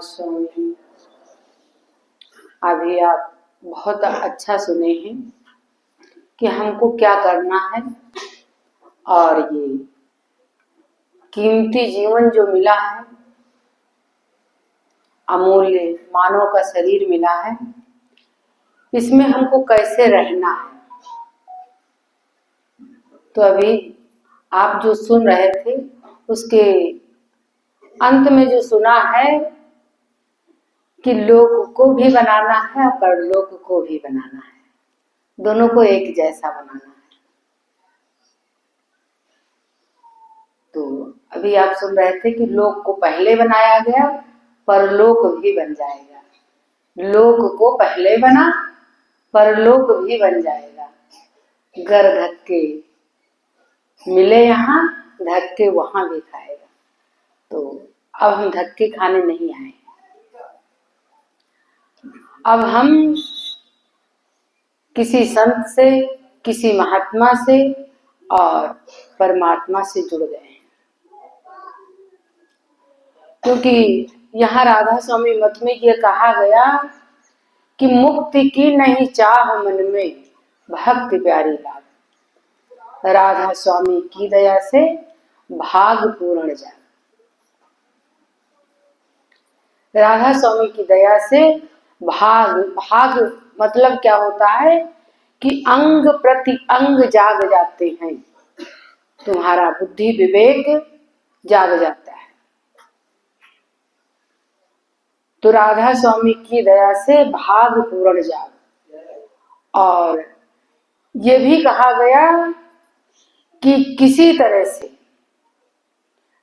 स्वामी। अभी आप बहुत अच्छा सुने हैं कि हमको क्या करना है, और ये कीमती जीवन जो मिला है, अमूल्य मानव का शरीर मिला है, इसमें हमको कैसे रहना है। तो अभी आप जो सुन रहे थे उसके अंत में जो सुना है कि लोक को भी बनाना है और परलोक को भी बनाना है, दोनों को एक जैसा बनाना है। तो अभी आप सुन रहे थे कि लोक को पहले बनाया गया, परलोक भी बन जाएगा। लोक को पहले बना, परलोक भी बन जाएगा। गर धक्के मिले यहाँ, धक्के वहां भी खाएगा। तो अब हम धक्के खाने नहीं आए, अब हम किसी संत से, किसी महात्मा से और परमात्मा से जुड़ गए हैं। क्योंकि यहाँ राधा स्वामी मत में ये कहा गया कि मुक्ति की नहीं चाह मन में, भक्ति प्यारी लाग। राधा स्वामी की दया से भाग पूर्ण जा। राधा स्वामी की दया से भाग मतलब क्या होता है कि अंग प्रति अंग जाग जाते हैं, तुम्हारा बुद्धि विवेक जाग जाता है। तो राधा स्वामी की दया से भाग पूर्ण जाग। और ये भी कहा गया कि किसी तरह से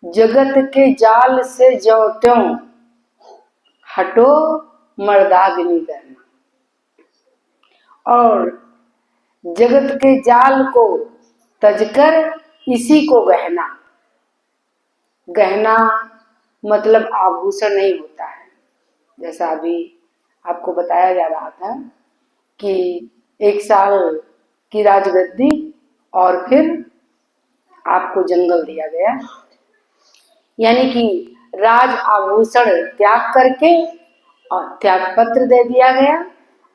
जगत के जाल से ज्यों त्यों हटो, मर्दागनी करना। और जगत के जाल को तजकर इसी को गहना, गहना मतलब आभूषण नहीं होता है। जैसा अभी आपको बताया जा रहा था कि 1 साल की राजगद्दी और फिर आपको जंगल दिया गया, यानी कि राज आभूषण त्याग करके और त्याग पत्र दे दिया गया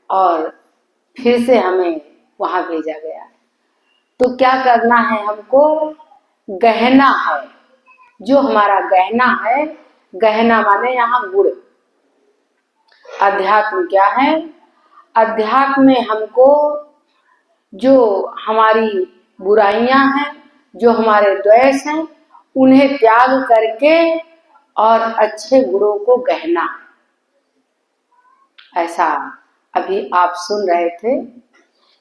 और फिर से हमें वहां भेजा गया। तो क्या करना है हमको? गहना है, जो हमारा गहना है, गहना माने यहाँ गुण। अध्यात्म क्या है? अध्यात्म में हमको जो हमारी बुराइयां हैं, जो हमारे द्वेष हैं, उन्हें त्याग करके और अच्छे गुणों को गहना। ऐसा अभी आप सुन रहे थे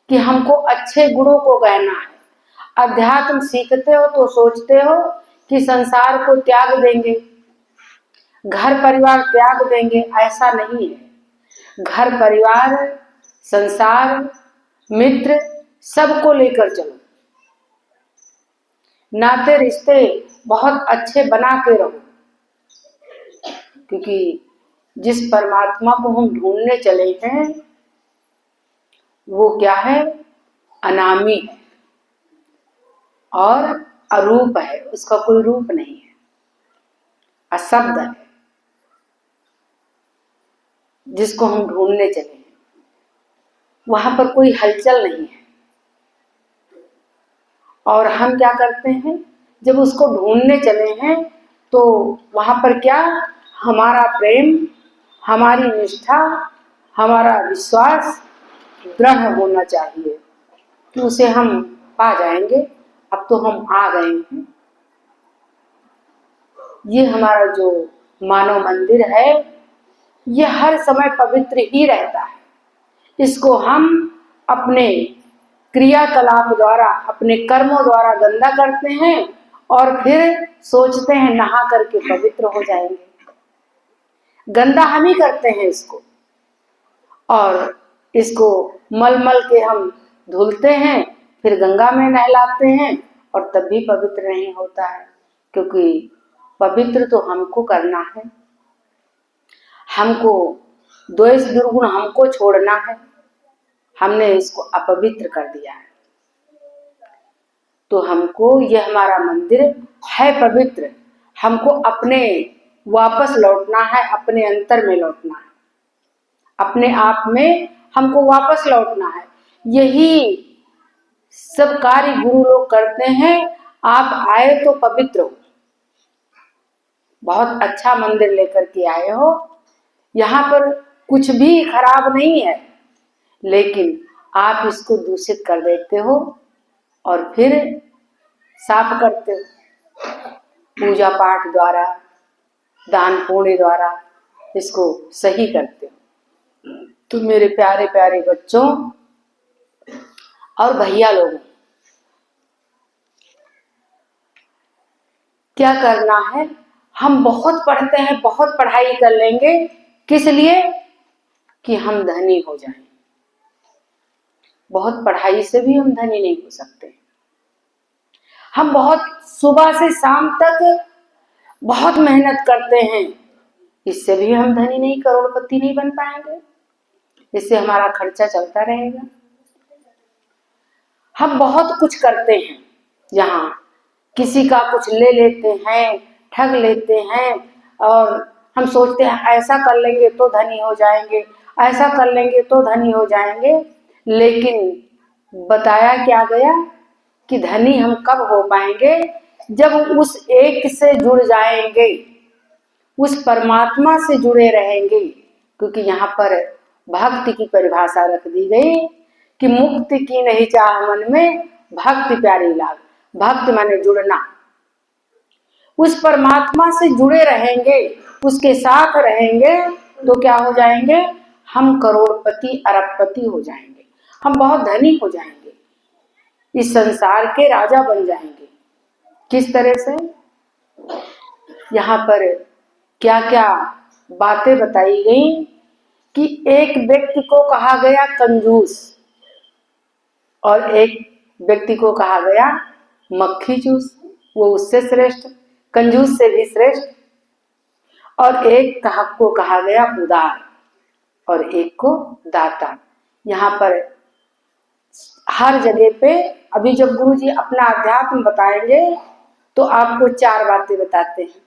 कि हमको अच्छे गुणों को गहना है। अध्यात्म सीखते हो तो सोचते हो कि संसार को त्याग देंगे, घर परिवार त्याग देंगे। ऐसा नहीं है। घर परिवार, संसार, मित्र सबको लेकर चलो। नाते रिश्ते बहुत अच्छे बना के रहो, क्योंकि जिस परमात्मा को हम ढूंढने चले हैं वो क्या है? अनामी है और अरूप है, उसका कोई रूप नहीं है, अशब्द है। जिसको हम ढूंढने चले हैं वहां पर कोई हलचल नहीं है। और हम क्या करते हैं? जब उसको ढूंढने चले हैं तो वहां पर क्या? हमारा प्रेम, हमारी निष्ठा, हमारा विश्वास दृढ़ होना चाहिए कि उसे हम पा जाएंगे। अब तो हम आ गए हैं। ये हमारा जो मानव मंदिर है, ये हर समय पवित्र ही रहता है। इसको हम अपने क्रियाकलाप द्वारा, अपने कर्मों द्वारा गंदा करते हैं और फिर सोचते हैं नहा करके पवित्र हो जाएंगे। गंदा हम ही करते हैं इसको, और इसको मल मल के हम धुलते हैं, फिर गंगा में नहलाते हैं और तब भी पवित्र नहीं होता है। क्योंकि पवित्र तो हमको करना है, हमको द्वेष दुर्गुण हमको छोड़ना है। हमने इसको अपवित्र कर दिया है। तो हमको, यह हमारा मंदिर है पवित्र, हमको अपने वापस लौटना है, अपने अंतर में लौटना है, अपने आप में हमको वापस लौटना है। यही सब कार्य गुरु लोग करते हैं। आप आए तो पवित्र हो, बहुत अच्छा मंदिर लेकर के आए हो, यहाँ पर कुछ भी खराब नहीं है, लेकिन आप इसको दूषित कर देते हो और फिर साफ करते हो पूजा पाठ द्वारा, दान पुण्य द्वारा इसको सही करते हो। तो मेरे प्यारे प्यारे बच्चों और भैया लोगों, क्या करना है, हम बहुत पढ़ते हैं, बहुत पढ़ाई कर लेंगे, किस लिए? कि हम धनी हो जाएं। बहुत पढ़ाई से भी हम धनी नहीं हो सकते। हम बहुत सुबह से शाम तक बहुत मेहनत करते हैं, इससे भी हम धनी नहीं, करोड़पति नहीं बन पाएंगे। इससे हमारा खर्चा चलता रहेगा। हम बहुत कुछ करते हैं, यहाँ किसी का कुछ ले लेते हैं, ठग लेते हैं, और हम सोचते हैं ऐसा कर लेंगे तो धनी हो जाएंगे, ऐसा कर लेंगे तो धनी हो जाएंगे। लेकिन बताया क्या गया कि धनी हम कब हो पाएंगे? जब उस एक से जुड़ जाएंगे, उस परमात्मा से जुड़े रहेंगे। क्योंकि यहाँ पर भक्ति की परिभाषा रख दी गई कि मुक्ति की नहीं चाह मन में, भक्ति प्यारी लाग। भक्त माने जुड़ना, उस परमात्मा से जुड़े रहेंगे, उसके साथ रहेंगे तो क्या हो जाएंगे? हम करोड़पति अरबपति हो जाएंगे, हम बहुत धनी हो जाएंगे, इस संसार के राजा बन जाएंगे। किस तरह से? यहाँ पर क्या क्या बातें बताई गई कि एक व्यक्ति को कहा गया कंजूस और एक व्यक्ति को कहा गया मक्खी चूस, वो उससे श्रेष्ठ, कंजूस से भी श्रेष्ठ। और एक को कहा गया उदार और एक को दाता। यहाँ पर हर जगह पे अभी जब गुरु जी अपना अध्यात्म बताएंगे तो आपको 4 बातें बताते हैं,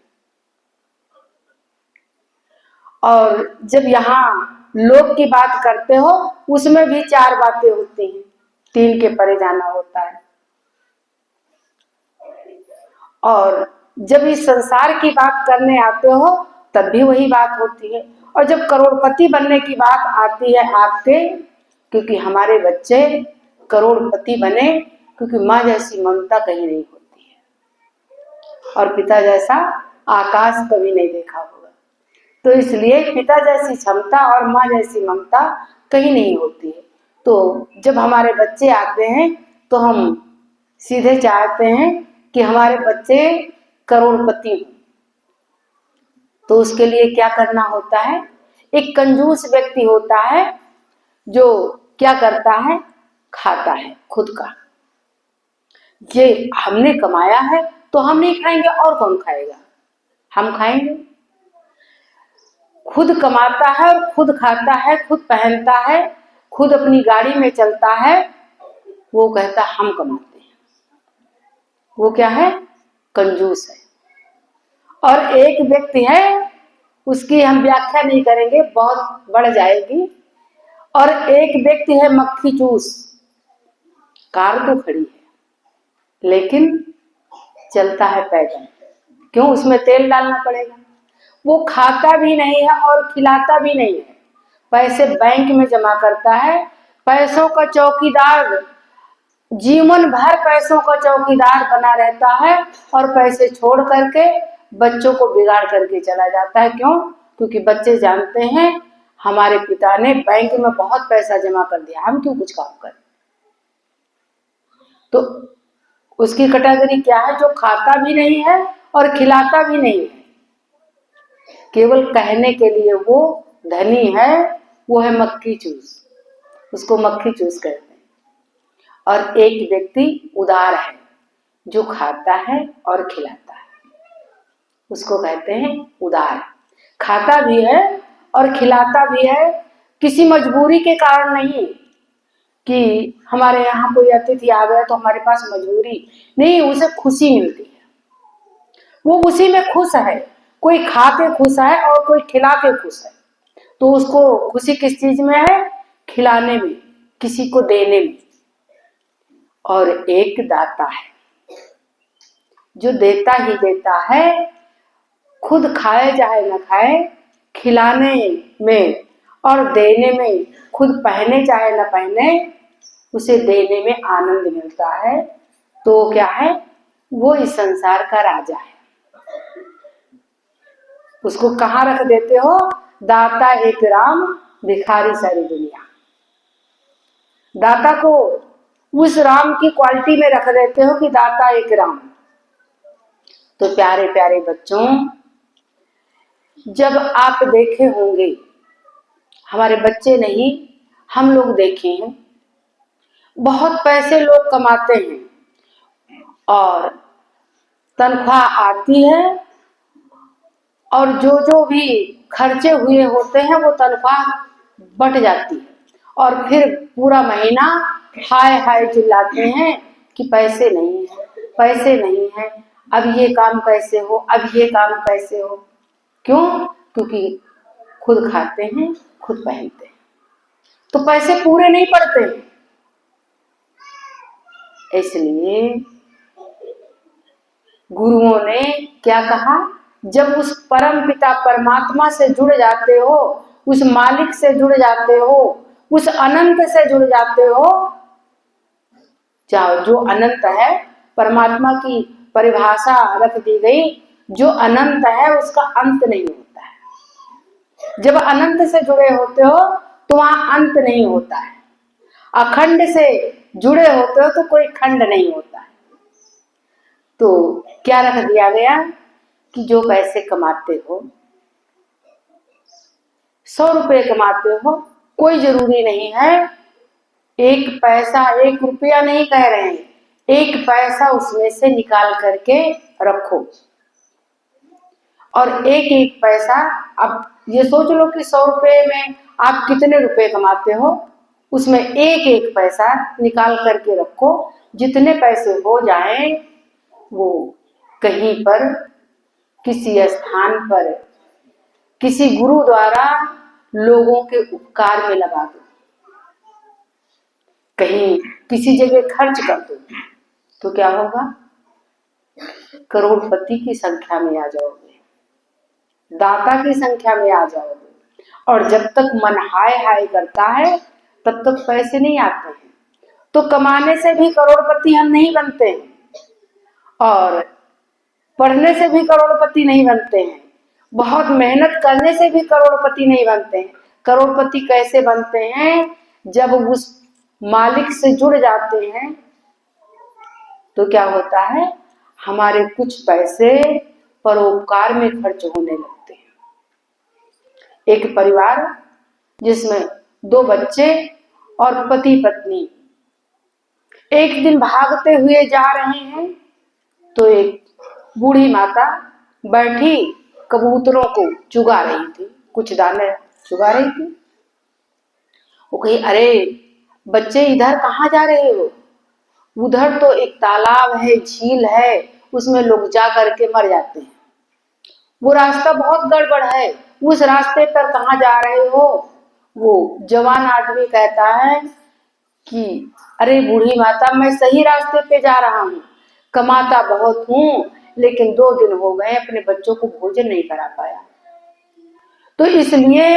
और जब यहाँ लोक की बात करते हो उसमें भी 4 बातें होती हैं, 3 के परे जाना होता है। और जब इस संसार की बात करने आते हो तब भी वही बात होती है। और जब करोड़पति बनने की बात आती है आपके, क्योंकि हमारे बच्चे करोड़पति बने, क्योंकि माँ जैसी ममता कहीं नहीं होती है और पिता जैसा आकाश कभी नहीं देखा होगा। तो इसलिए पिता जैसी क्षमता और माँ जैसी ममता कहीं नहीं होती है। तो जब हमारे बच्चे आते हैं तो हम सीधे चाहते हैं कि हमारे बच्चे करोड़पति हों। तो उसके लिए क्या करना होता है? एक कंजूस व्यक्ति होता है जो क्या करता है? खाता है खुद का। ये हमने कमाया है तो हम नहीं खाएंगे, और कौन खाएगा? हम खाएंगे। खुद कमाता है और खुद खाता है, खुद पहनता है, खुद अपनी गाड़ी में चलता है, वो कहता हम कमाते हैं। वो क्या है? कंजूस है। और एक व्यक्ति है, उसकी हम व्याख्या नहीं करेंगे, बहुत बढ़ जाएगी। और एक व्यक्ति है मक्खी चूस। कार तो खड़ी है लेकिन चलता है पैदल। क्यों? उसमें तेल डालना पड़ेगा। वो खाता भी नहीं है और खिलाता भी नहीं है, पैसे बैंक में जमा करता है, पैसों का चौकीदार, जीवन भर पैसों का चौकीदार बना रहता है और पैसे छोड़ करके बच्चों को बिगाड़ करके चला जाता है। क्यों? क्योंकि बच्चे जानते हैं हमारे पिता ने बैंक में बहुत पैसा जमा कर दिया, हम क्यों कुछ काम करें। तो उसकी कैटेगरी क्या है? जो खाता भी नहीं है और खिलाता भी नहीं है, केवल कहने के लिए वो धनी है, वो है मक्खी चूस, उसको मक्खी चूस कहते हैं। और एक व्यक्ति उदार है, जो खाता है और खिलाता है, उसको कहते हैं उदार। खाता भी है और खिलाता भी है, किसी मजबूरी के कारण नहीं कि हमारे यहाँ कोई अतिथि आ गया तो हमारे पास मजबूरी नहीं, उसे खुशी मिलती है, वो उसी में खुश है। कोई खा के खुश है और कोई खिला के खुश है। तो उसको खुशी किस चीज में है? खिलाने में, किसी को देने में। और एक दाता है जो देता ही देता है, खुद खाए चाहे न खाए, खिलाने में और देने में, खुद पहने चाहे न पहने, उसे देने में आनंद मिलता है। तो क्या है? वो इस संसार का राजा है। उसको कहाँ रख देते हो? दाता एक राम, भिखारी सारी दुनिया। दाता को उस राम की क्वालिटी में रख देते हो कि दाता एक राम। तो प्यारे प्यारे बच्चों, जब आप देखे होंगे, हमारे बच्चे नहीं, हम लोग देखे हैं, बहुत पैसे लोग कमाते हैं और तनख्वाह आती है और जो जो भी खर्चे हुए होते हैं वो तनख्वाह बट जाती है और फिर पूरा महीना हाय हाय चिल्लाते हैं कि पैसे नहीं है, पैसे नहीं है, अब ये काम कैसे हो, अब ये काम कैसे हो। क्यों? क्योंकि खुद खाते हैं, खुद पहनते हैं, तो पैसे पूरे नहीं पड़ते। इसलिए गुरुओं ने क्या कहा? जब उस परम पिता परमात्मा से जुड़ जाते हो, उस मालिक से जुड़ जाते हो, उस अनंत से जुड़ जाते हो, जो अनंत है, परमात्मा की परिभाषा रख दी गई, जो अनंत है उसका अंत नहीं होता है। जब अनंत से जुड़े होते हो तो वहां अंत नहीं होता है। अखंड से जुड़े होते हो तो कोई खंड नहीं होता है। तो क्या रख दिया गया कि जो पैसे कमाते हो, 100 रुपये कमाते हो, कोई जरूरी नहीं है 1 पैसा 1 रुपया नहीं कह रहे हैं, 1 पैसा उसमें से निकाल करके रखो और एक एक पैसा, अब ये सोच लो कि 100 रुपये में आप कितने रुपए कमाते हो, उसमें एक एक पैसा निकाल करके रखो। जितने पैसे हो जाएं वो कहीं पर, किसी स्थान पर, किसी गुरु द्वारा लोगों के उपकार में लगा दो, कहीं किसी जगह खर्च कर दो, तो क्या होगा? करोड़पति की संख्या में आ जाओगे, दाता की संख्या में आ जाओगे। और जब तक मन हाय हाय करता है तब तक पैसे नहीं आते हैं। तो कमाने से भी करोड़पति हम नहीं बनते हैं और पढ़ने से भी करोड़पति नहीं बनते हैं, बहुत मेहनत करने से भी करोड़पति नहीं बनते हैं। करोड़पति कैसे बनते हैं? जब उस मालिक से जुड़ जाते हैं तो क्या होता है? हमारे कुछ पैसे परोपकार में खर्च होने लगते हैं। एक परिवार जिसमें 2 बच्चे और पति पत्नी एक दिन भागते हुए जा रहे हैं तो एक बूढ़ी माता बैठी कबूतरों को चुगा रही थी, कुछ दाने चुगा रही थी। वो कही, अरे बच्चे इधर कहाँ जा रहे हो? उधर तो एक तालाब है, झील है, उसमें लोग जा करके मर जाते हैं, वो रास्ता बहुत गड़बड़ है, उस रास्ते पर कहाँ जा रहे हो? वो जवान आदमी कहता है कि अरे बूढ़ी माता, मैं सही रास्ते पे जा रहा हूँ, कमाता बहुत हूँ, लेकिन 2 दिन हो गए अपने बच्चों को भोजन नहीं करा पाया, तो इसलिए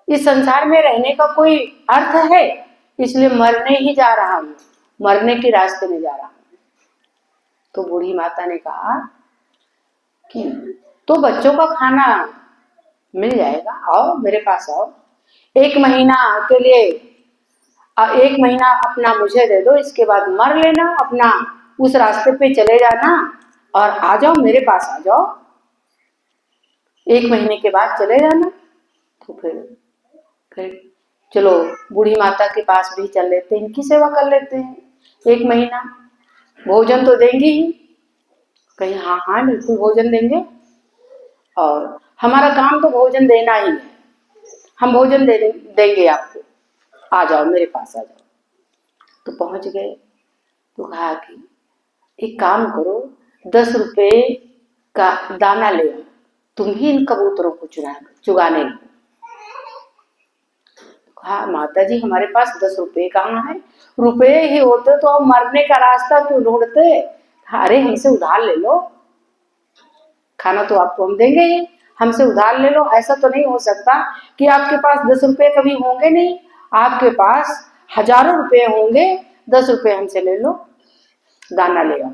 इस संसार में रहने का कोई अर्थ है, इसलिए मरने ही जा रहा हूँ, मरने के रास्ते में जा रहा हूँ। तो बूढ़ी माता ने कहा कि तो बच्चों का खाना मिल जाएगा, आओ मेरे पास आओ, 1 महीना के लिए 1 महीना अपना मुझे दे दो, इसके बाद मर लेना, अपना उस रास्ते पे चले जाना और आ जाओ मेरे पास आ जाओ, 1 महीने के बाद चले जाना। तो फिर चलो बूढ़ी माता के पास भी चल लेते हैं, इनकी सेवा कर लेते हैं, 1 महीना भोजन तो देंगे ही। कहीं हाँ हाँ बिल्कुल भोजन देंगे, और हमारा काम तो भोजन देना ही है, हम भोजन देंगे आपको, आ जाओ मेरे पास आ जाओ। तो पहुंच गए तो कहा कि एक काम करो, 10 रुपये का दाना ले आओ, तुम ही इन कबूतरों को चुगाने लगो। हाँ माता जी, हमारे पास 10 रुपए कहाँ है? रुपए ही होते तो हम मरने का रास्ता क्यों ढूंढते? अरे हमसे उधार ले लो, खाना तो आपको हम देंगे ही, हमसे उधार ले लो। ऐसा तो नहीं हो सकता कि आपके पास 10 रुपए कभी होंगे नहीं, आपके पास हजारों रुपए होंगे, 10 रुपए हमसे ले लो, दाना ले आओ।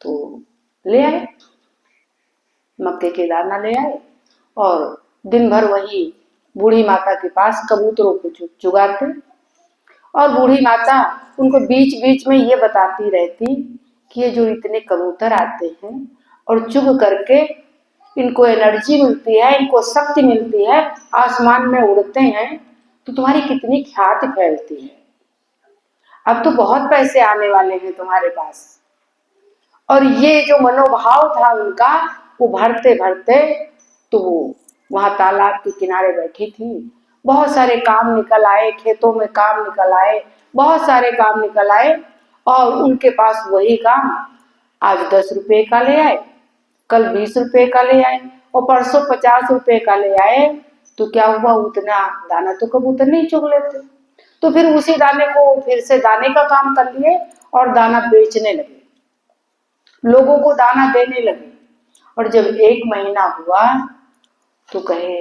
तो ले आए, मक्के के दाना ले आए और दिन भर वही बूढ़ी माता के पास कबूतरों को चुगाते। और बूढ़ी माता उनको बीच बीच में ये बताती रहती कि ये जो इतने कबूतर आते हैं और चुग करके इनको एनर्जी मिलती है, इनको शक्ति मिलती है, आसमान में उड़ते हैं, तो तुम्हारी कितनी ख्याति फैलती है। अब तो बहुत पैसे आने वाले हैं तुम्हारे पास। और ये जो मनोभाव था उनका, वो भरते भरते तो वो वहां तालाब के किनारे बैठी थी। बहुत सारे काम निकल आए, खेतों में काम निकल आए, बहुत सारे काम निकल आए और उनके पास वही काम आज 10 रुपए का ले आए, कल 20 रुपए का ले आए और परसों 50 रुपए का ले आए। तो क्या हुआ, उतना दाना तो कबूतर नहीं चुग लेते। तो फिर उसी दाने को फिर से दाने का काम कर लिए और दाना बेचने लगे, लोगों को दाना देने लगे। और जब 1 महीना हुआ तो कहे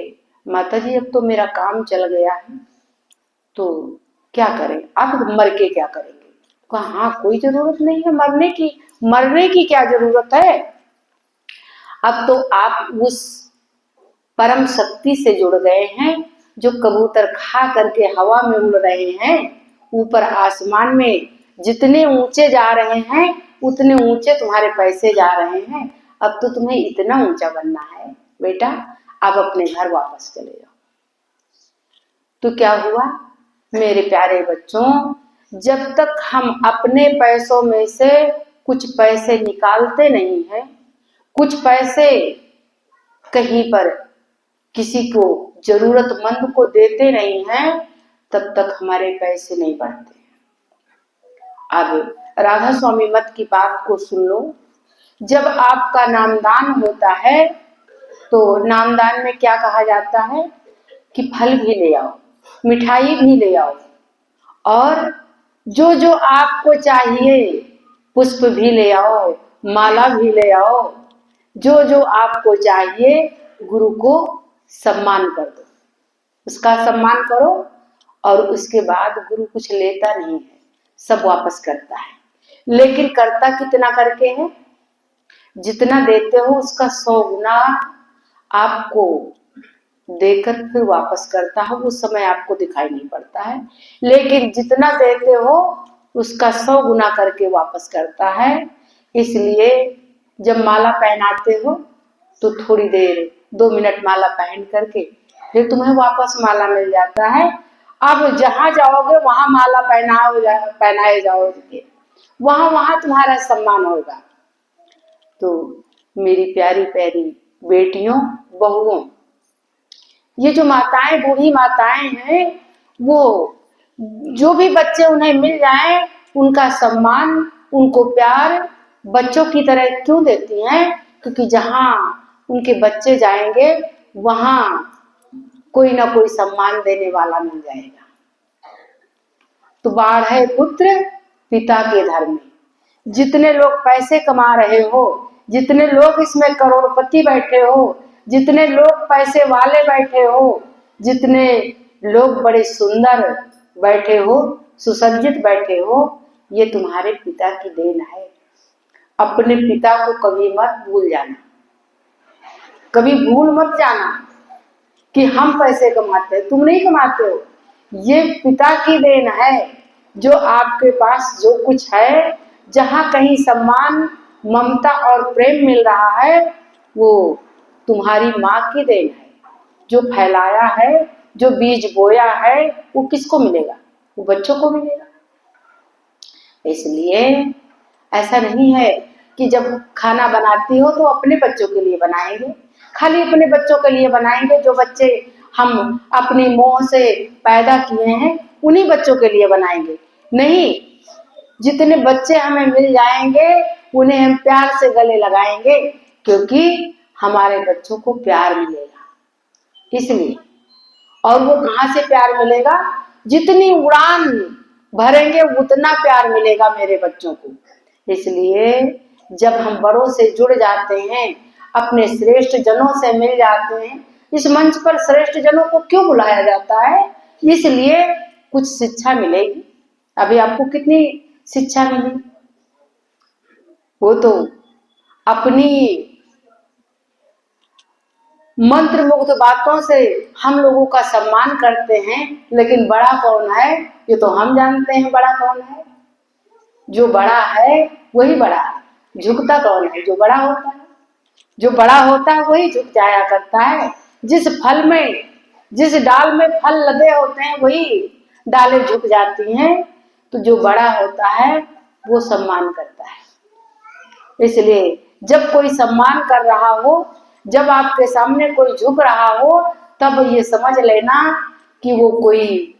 माता जी अब तो मेरा काम चल गया है, तो क्या करें, अब मर के क्या करेंगे? कहा हाँ कोई जरूरत नहीं है मरने की, मरने की क्या जरूरत है। अब तो आप उस परम शक्ति से जुड़ गए हैं जो कबूतर खा करके हवा में उड़ रहे हैं, ऊपर आसमान में जितने ऊंचे जा रहे हैं उतने ऊंचे तुम्हारे पैसे जा रहे हैं। अब तो तुम्हें इतना ऊंचा बनना है बेटा, अब अपने घर वापस चले जाओ। तो क्या हुआ मेरे प्यारे बच्चों, जब तक हम अपने पैसों में से कुछ पैसे निकालते नहीं हैं, कुछ पैसे कहीं पर किसी को जरूरतमंद को देते नहीं हैं, तब तक हमारे पैसे नहीं बढ़ते। अब राधा स्वामी मत की बात को सुन लो। जब आपका नामदान होता है तो नामदान में क्या कहा जाता है कि फल भी ले आओ, मिठाई भी ले आओ और जो जो आपको चाहिए पुष्प भी ले आओ, माला भी ले आओ, जो जो आपको चाहिए गुरु को सम्मान कर दो, उसका सम्मान करो। और उसके बाद गुरु कुछ लेता नहीं है, सब वापस करता है। लेकिन करता कितना करके है, जितना देते हो उसका 100 गुना आपको देकर फिर वापस करता है। उस समय आपको दिखाई नहीं पड़ता है, लेकिन जितना देते हो उसका 100 गुना करके वापस करता है। इसलिए जब माला पहनाते हो तो थोड़ी देर 2 मिनट माला पहन करके फिर तुम्हें वापस माला मिल जाता है। अब जहां जाओगे वहां माला पहनाए जाओगे, वहां वहां तुम्हारा सम्मान होगा। तो मेरी प्यारी प्यारी बेटियों बहुओं, ये जो माताएं बूढ़ी माताएं हैं, वो जो भी बच्चे उन्हें मिल जाए उनका सम्मान, उनको प्यार बच्चों की तरह क्यों देती हैं? क्योंकि जहां उनके बच्चे जाएंगे वहां कोई ना कोई सम्मान देने वाला मिल जाएगा। तो बाढ़ है पुत्र पिता के घर में। जितने लोग पैसे कमा रहे हो, जितने लोग इसमें करोड़पति बैठे हो, जितने लोग पैसे वाले बैठे हो, जितने लोग बड़े सुंदर बैठे हो, सुसज्जित बैठे हो, ये तुम्हारे पिता की देन है। अपने पिता को कभी मत भूल जाना, कभी भूल मत जाना कि हम पैसे कमाते हैं, तुम नहीं कमाते हो। ये पिता की देन है। जो आपके पास जो कुछ है, जहां कहीं सम्मान, ममता और प्रेम मिल रहा है, वो तुम्हारी माँ की देन है। जो फैलाया है, जो बीज बोया है, वो किसको मिलेगा? वो बच्चों को मिलेगा। इसलिए ऐसा नहीं है कि जब खाना बनाती हो तो अपने बच्चों के लिए बनाएंगे, खाली अपने बच्चों के लिए बनाएंगे। जो बच्चे हम अपनी मोह से पैदा किए हैं उन्हीं बच्चों के लिए बनाएंगे। नहीं, जितने बच्चे हमें मिल जाएंगे उन्हें हम प्यार से गले लगाएंगे, क्योंकि हमारे बच्चों को प्यार मिलेगा। इसलिए, और वो कहाँ से प्यार मिलेगा? जितनी उड़ान भरेंगे उतना प्यार मिलेगा मेरे बच्चों को। इसलिए जब हम बड़ों से जुड़ जाते हैं, अपने श्रेष्ठ जनों से मिल जाते हैं, इस मंच पर श्रेष्ठ जनों को क्यों बुलाया जाता है? इसलिए कुछ शिक्षा मिलेगी। अभी आपको कितनी शिक्षा मिली? वो तो अपनी मंत्र मुग्ध बातों से हम लोगों का सम्मान करते हैं, लेकिन बड़ा कौन है ये तो हम जानते हैं। बड़ा कौन है? जो बड़ा है वही बड़ा है। झुकता कौन है? जो बड़ा होता है। जो बड़ा होता है वही झुक जाया करता है। जिस फल में, जिस डाल में फल लदे होते हैं वही डालें झुक जाती हैं। तो जो बड़ा होता है वो सम्मान करता है। इसलिए जब कोई सम्मान कर रहा हो, जब आपके सामने कोई झुक रहा हो, तब ये समझ लेना कि वो कोई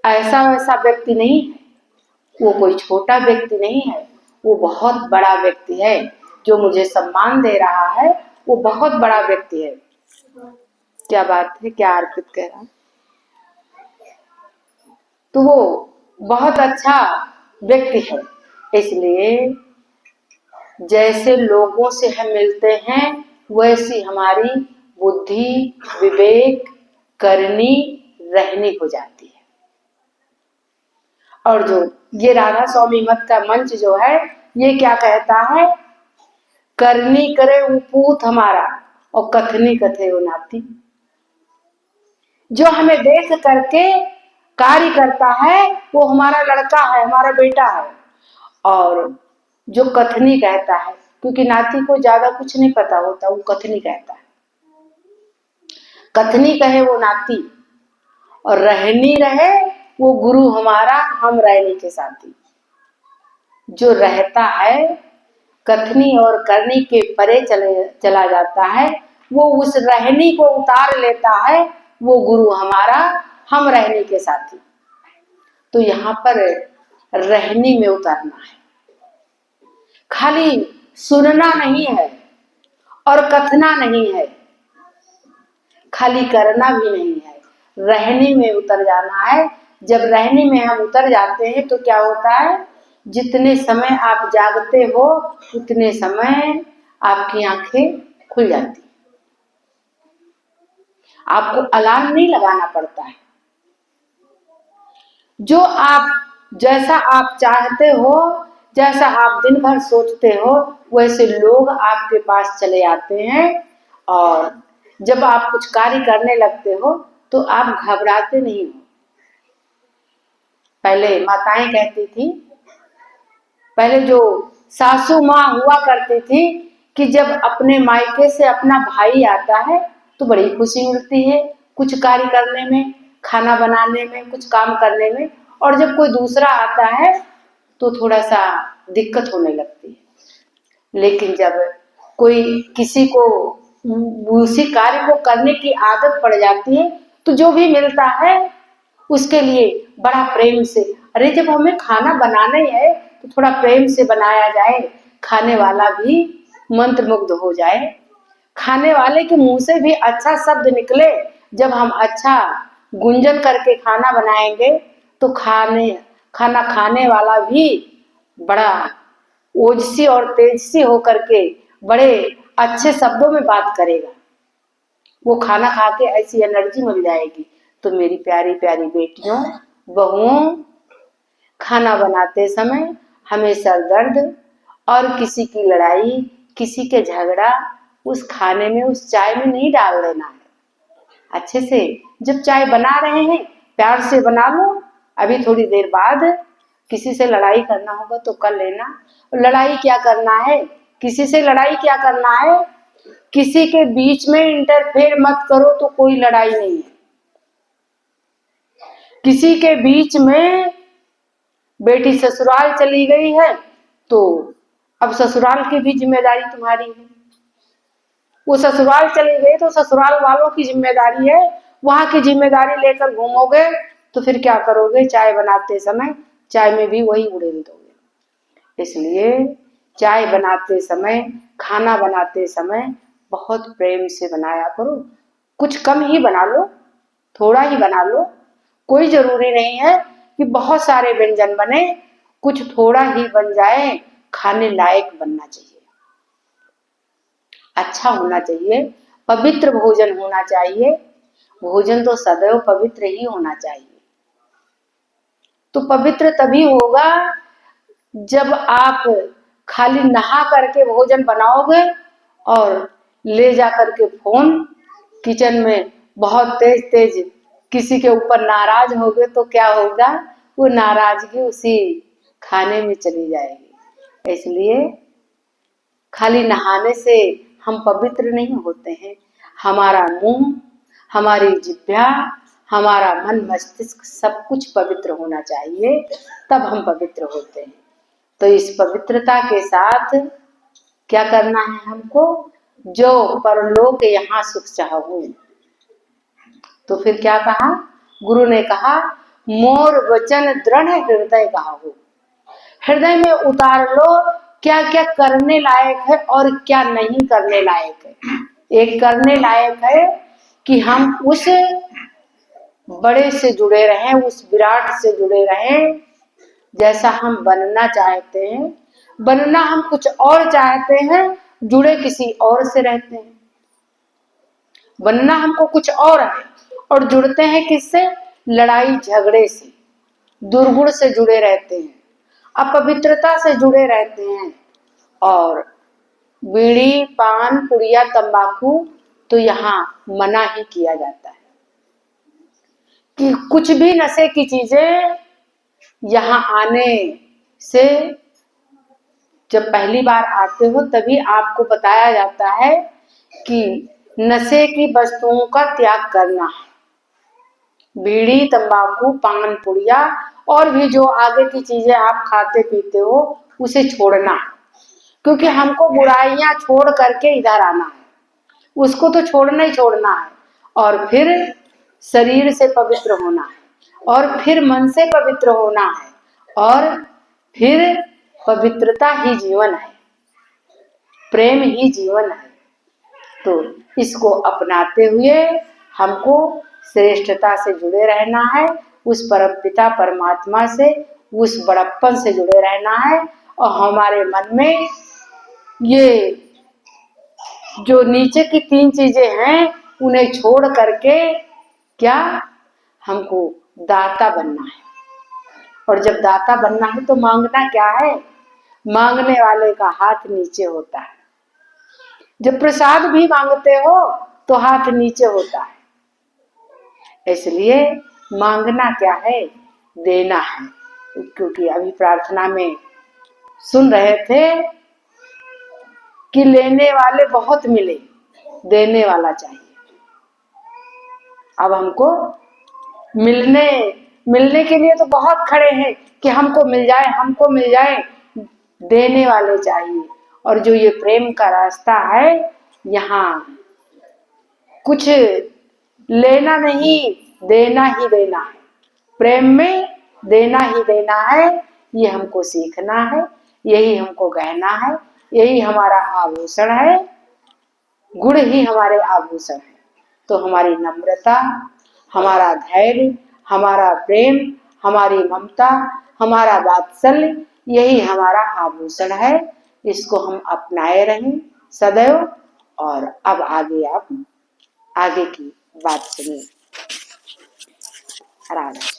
ऐसा वैसा व्यक्ति नहीं है, वो कोई छोटा व्यक्ति नहीं है, वो बहुत बड़ा व्यक्ति है। जो मुझे सम्मान दे रहा है वो बहुत बड़ा व्यक्ति है। क्या बात है? क्या अर्पित कह रहा? तो वो बहुत अच्छा व्यक्ति है। इसलिए जैसे लोगों से हम मिलते हैं वैसी हमारी बुद्धि, विवेक, करनी, रहनी हो जाती है। और जो ये राधा स्वामी मत का मंच जो है, ये क्या कहता है? करनी करे उपूत हमारा और कथनी कथे वो नाती। जो हमें देख करके कार्य करता है वो हमारा लड़का है, हमारा बेटा है। और जो कथनी कहता है, क्योंकि नाती को ज्यादा कुछ नहीं पता होता, वो कथनी कहता है। कथनी कहे वो नाती, और रहनी रहे वो गुरु हमारा, हम रहने के साथी। जो रहता है कथनी और करनी के परे चला जाता है, वो उस रहनी को उतार लेता है, वो गुरु हमारा, हम रहने के साथी। तो यहाँ पर रहनी में उतारना है। खाली सुनना नहीं है और कथना नहीं है, खाली करना भी नहीं है, रहने में उतर जाना है। जब रहने में हम उतर जाते हैं तो क्या होता है? जितने समय आप जागते हो उतने समय आपकी आंखें खुल जाती। आपको अलार्म नहीं लगाना पड़ता है। जो आप, जैसा आप चाहते हो, जैसा आप दिन भर सोचते हो, वैसे लोग आपके पास चले आते हैं। और जब आप कुछ कार्य करने लगते हो तो आप घबराते नहीं हो। पहले माताएं कहती थी, पहले जो सासू माँ हुआ करती थी, कि जब अपने मायके से अपना भाई आता है तो बड़ी खुशी मिलती है कुछ कार्य करने में, खाना बनाने में, कुछ काम करने में। और जब कोई दूसरा आता है तो थोड़ा सा दिक्कत होने लगती है। लेकिन जब कोई किसी को उसी कार्य को करने की आदत पड़ जाती है तो जो भी मिलता है उसके लिए बड़ा प्रेम से, अरे जब हमें खाना बनाना ही है तो थोड़ा प्रेम से बनाया जाए, खाने वाला भी मंत्रमुग्ध हो जाए। खाने वाले के मुंह से भी अच्छा शब्द निकले। जब हम अच्छा गुंजन करके खाना बनाएंगे तो खाना खाने वाला भी बड़ा ओजसी और तेजसी होकर के बड़े अच्छे शब्दों में बात करेगा। वो खाना खा के ऐसी एनर्जी मिल जाएगी। तो मेरी प्यारी प्यारी बेटियों, बहुओं, खाना बनाते समय हमें सर दर्द और किसी की लड़ाई, किसी के झगड़ा उस खाने में, उस चाय में नहीं डाल देना है। अच्छे से जब चाय बना रहे हैं प्यार से बना लो। अभी थोड़ी देर बाद किसी से लड़ाई करना होगा तो कर लेना। लड़ाई क्या करना है? किसी से लड़ाई क्या करना है? किसी के बीच में इंटरफेयर मत करो तो कोई लड़ाई नहीं है। किसी के बीच में बेटी ससुराल चली गई है तो अब ससुराल की भी जिम्मेदारी तुम्हारी है। वो ससुराल चली गई तो ससुराल वालों की जिम्मेदारी है। वहां की जिम्मेदारी लेकर घूमोगे तो फिर क्या करोगे? चाय बनाते समय चाय में भी वही उड़ेल दोगे। इसलिए चाय बनाते समय, खाना बनाते समय बहुत प्रेम से बनाया करो। कुछ कम ही बना लो, थोड़ा ही बना लो, कोई जरूरी नहीं है कि बहुत सारे व्यंजन बने, कुछ थोड़ा ही बन जाए, खाने लायक बनना चाहिए, अच्छा होना चाहिए, पवित्र भोजन होना चाहिए। भोजन तो सदैव पवित्र ही होना चाहिए। तो पवित्र तभी होगा जब आप खाली नहा करके भोजन बनाओगे और ले जा करके फोन किचन में बहुत तेज तेज किसी के ऊपर नाराज होगे तो क्या होगा, वो नाराजगी उसी खाने में चली जाएगी। इसलिए खाली नहाने से हम पवित्र नहीं होते हैं। हमारा मुंह, हमारी जिह्वा, हमारा मन मस्तिष्क सब कुछ पवित्र होना चाहिए, तब हम पवित्र होते हैं। तो इस पवित्रता के साथ क्या करना है हमको, जो परलोक यहाँ सुख चाहूं। तो फिर क्या कहा गुरु ने, कहा मोर वचन दृढ़ हृदय गाहु। हृदय में उतार लो क्या क्या करने लायक है और क्या नहीं करने लायक है। एक करने लायक है कि हम उस बड़े से जुड़े रहें, उस विराट से जुड़े रहें जैसा हम बनना चाहते हैं। बनना हम कुछ और चाहते हैं, जुड़े किसी और से रहते हैं। बनना हमको कुछ और है और जुड़ते हैं किससे, लड़ाई झगड़े से, दुर्गुण से जुड़े रहते हैं, अपवित्रता से जुड़े रहते हैं। और बीड़ी, पान, पुड़िया, तंबाकू तो यहाँ मना ही किया जाता है कि कुछ भी नशे की चीजें यहाँ आने से, जब पहली बार आते हो तभी आपको बताया जाता है कि नशे की वस्तुओं का त्याग करना है। बीड़ी, तंबाकू, पान, पुड़िया और भी जो आगे की चीजें आप खाते पीते हो उसे छोड़ना है, क्योंकि हमको बुराइयां छोड़ करके इधर आना है। उसको तो छोड़ना ही छोड़ना है, और फिर शरीर से पवित्र होना है, और फिर मन से पवित्र होना है, और फिर पवित्रता ही जीवन है, प्रेम ही जीवन है। तो इसको अपनाते हुए हमको श्रेष्ठता से जुड़े रहना है, उस परमपिता परमात्मा से, उस बड़प्पन से जुड़े रहना है। और हमारे मन में ये जो नीचे की तीन चीजें हैं उन्हें छोड़ करके क्या हमको दाता बनना है। और जब दाता बनना है तो मांगना क्या है, मांगने वाले का हाथ नीचे होता है। जब प्रसाद भी मांगते हो तो हाथ नीचे होता है। इसलिए मांगना क्या है, देना है। क्योंकि अभी प्रार्थना में सुन रहे थे कि लेने वाले बहुत मिले, देने वाला चाहिए। अब हमको मिलने के लिए तो बहुत खड़े हैं कि हमको मिल जाए, हमको मिल जाए, देने वाले चाहिए। और जो ये प्रेम का रास्ता है, यहाँ कुछ लेना नहीं, देना ही देना है। प्रेम में देना ही देना है, ये हमको सीखना है, यही हमको कहना है, यही हमारा आभूषण है। गुण ही हमारे आभूषण है। तो हमारी नम्रता, हमारा धैर्य, हमारा प्रेम, हमारी ममता, हमारा वात्सल्य, यही हमारा आभूषण है। इसको हम अपनाए रहें सदैव। और अब आगे आप आगे की बात सुनिए। राधा।